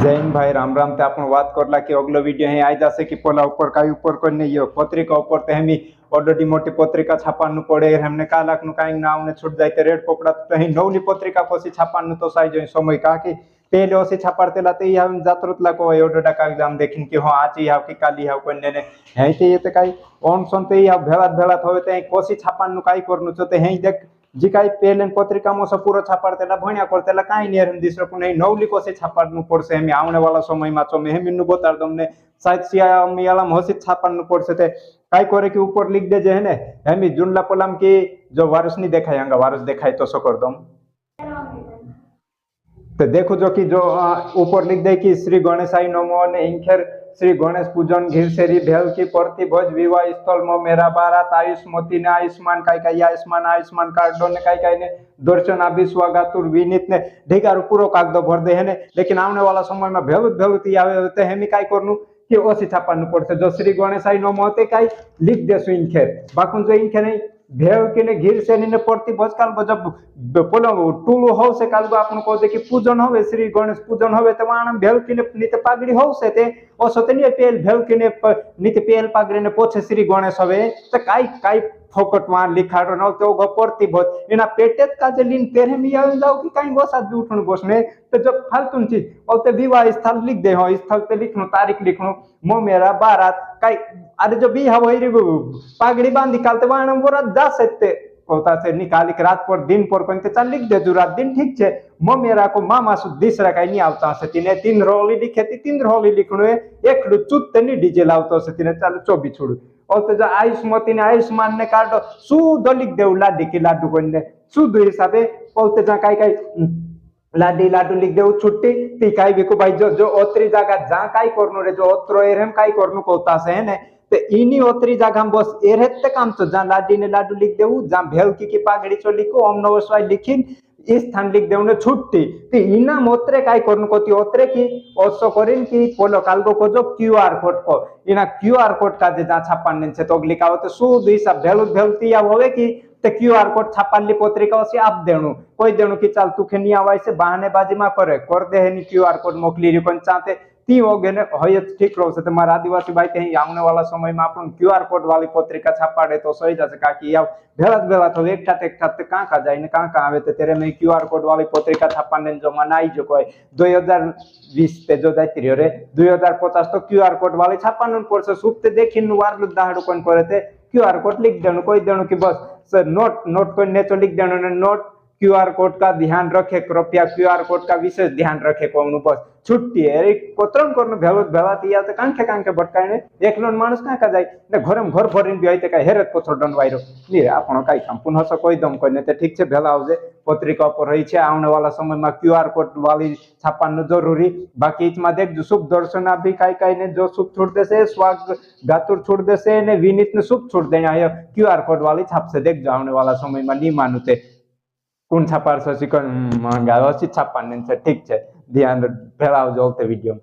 जैन भाई राम राम। ते आपण बात करला कि अगलो वीडियो ही आई जासे कि पोला ऊपर का ऊपर को नहीं यो पत्रिका ऊपर ते हमी ऑलरेडी मोटी पत्रिका छापानु पड़े हमने का लाख नु काई नाव ने छूट जाते रेड पोपड़ा तो ही नवली पत्रिका कोसी छापानु तो साई जो समय का कि पहले ओसी छापारते लाते हम जातरत ला को एडोडा का एग्जाम देखिन कि हां आची हाव कि काली हाव कोने ने हे ते ये ते काई ऑन संते या भेला भेला होवे ते कोसी छापानु काई करनु छते हे देख जी काही पेलेन पत्रिका में सब पूरा छापाड़तेला भणिया करतेला काई नहीं हम दिसरो पुने नवली को से छापाड़नु पड़से हम आउने वाला समय में तो में मिन्नु बतार दमने शायद सिया मियाला होसी छापाड़नु पड़से ते काई करे कि ऊपर लिख दे जे है ने हम जुनला पलम की जो वारस नहीं देखायांगा वारस देखाय तो सो कर दम तो देखो जो कि जो ऊपर लिख दे कि श्री गणेशाय नमो ने इंखेर श्री गणेश पूजन घिरसेरी भेल की प्रति भोज विवाह स्थल में मेरा बारात आयुष्मती ने आयुष्मान काय आयुष्मान कार्डो ने काय ने दर्शन आबी स्वागतुर विनीत ने ढेगार पूरो कागदो भर दे है ने लेकिन आने वाला समय में भेलुती आवे ते हेमी काय करनु कि ओसी छापानु पड़से जो श्री गणेशाय नमो ते काय लिख देसु इंखेर बाकुन जो इंखे नहीं भेव के ने घिर से ने प्रति भोज काल जब बोलो टूलू हो से काल आपन को दे कि पूजन होवे श्री गणेश पूजन होवे त वाण भेव के ने नित पागड़ी हो से ते ओ सतनी पेल भेव के ने नित पेल पागड़ी ने पोछे श्री गणेश होवे त काई फोकट वहां लिखाडो न तो प्रति भोज इना पेटेत का जे लिन तेरे में आवे जाओ कि काई गोसा उठन बसने तो जब फालतू चीज और ते विवाह स्थल लिख दे हो स्थल ते लिखनो तारीख लिखनो मो मेरा बारात काई अरे जो भी हवई रे पागड़ी बांध निकालते वाण वो जा सकते कोता से निकाल के रात पर दिन पर कोनते चल लिख दे जो रात दिन ठीक छे मो मेरा को मामा सु दिसरा काई नहीं आवता से तिने तीन रोली लिखेती तीन रोली लिखनो एक चुत तनी डीजे लावतो से तिने चल 24 छोड़ और तो जो आयुष्मती ने आयुष्मान ने कार्ड शुद्ध लिख दे लाडी की लाडू कोने शुद्ध हिसाबे और तो जा काई लाडी लाडू लिख दे छुट्टी ती काई बिको भाई जो ओतरी जगह जा काई करनो रे जो ओतरो एरम काई करनो कोता से है ने ते इनी ओतरी जगह हम बस एरहते काम तो जा लाडी ने लाडू लिख देऊ जा भेल की पागड़ी चो लिखो ओम नमः शिवाय लिखिन स्थान लिख देउने छुट्टी ती इना मोत्रे काय करनु कोती ओतरे की ओसो करिन की पोलो कालगो को जो क्यूआर कोड को इना क्यूआर कोड का जे जा छापान से तो लिखाओ तो शुद्ध हिसाब भेलती या होवे की ते क्यूआर कोड छापाली पत्रिका से आप देणु कोई देणु की चल तू खेनी आवाय से बहानेबाजी मा करे कर दे है क्यूआर कोड मोकली री कोन चाहते ती होगे ने होय ठीक रहो से तुम्हारा आदिवासी भाई कहीं आने वाला समय में अपन क्यूआर कोड वाली पत्रिका छापाड़े तो सही जैसे का कि अब भेला तो एक ठाते कहां का जाए ने कहां आवे ते तेरे में क्यूआर कोड वाली पत्रिका छापाने जो मनाई जो कोई 2020 पे जो जाती रे 2050 तो क्यूआर कोड वाली छापाने पर से सुप्त देखिन वार दाहड़ कोन करे थे क्यूआर कोड लिख देनु कोई देनु कि बस सर नोट कोई ने तो लिख देनु ने नोट क्यूआर कोड का ध्यान रखे कृपया क्यूआर कोड का विशेष ध्यान रखे को बस छुट्टी है कोत्रम करनो भेला तिया त कांखे भटकाने एकलो मानुस का जाय ने घरम घर भरिन भी आइते का हेरत पथर दंड वायरो नी आपण काई काम पुनः से कोई दम कोने ते ठीक छे भेला आउजे पत्रिका पर रही छे आने वाला समय में क्यूआर कोड वाली छापानो जरूरी बाकी इतमा देख जो शुभ दर्शन भी काई ने जो शुभ छोड़ देसे स्वाग गातुर छोड़ देसे ने विनीत ने शुभ छोड़ देना है क्यूआर कोड वाली छाप से देख जाने वाला समय में नी मानुते कौन छापार से महंगा छापाने ठीक है ध्यान भेला जोलते वीडियो।